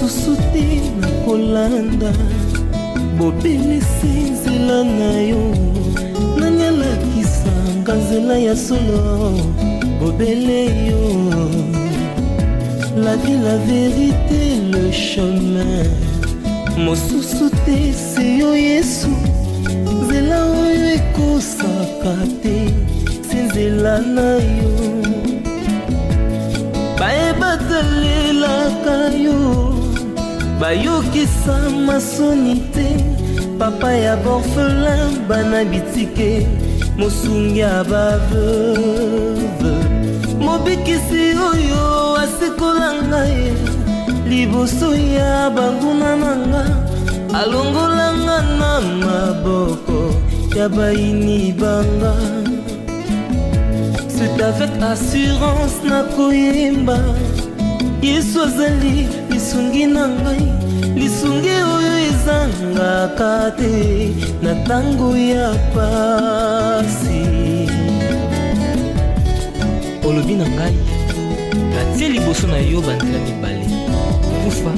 mosusu te nakolanda. Bobelisi nzela na yo, nani alakisanga nzela ya solo. Bobele yo, la vie, la vérité, le chemin. Mosusu te se yo Yesu, nzela oyo ekosaka te, se nzela na yo. Bayebatalelaka yo, bayokisa masoni te. Papa ya borphelin bana bitike, mosungi ya baveuve. Mobikisi oyo asikola ngai, liboso ya banguna nanga. Alongolanga na maboko ya baini banga. C'est avec assurance nakoyemba, Yesu azali lisungi na ngai. Lisungi oyo ezangaka te na tango ya pasi. Olobi na ngai, natie liboso na yo banzela mibale, kufa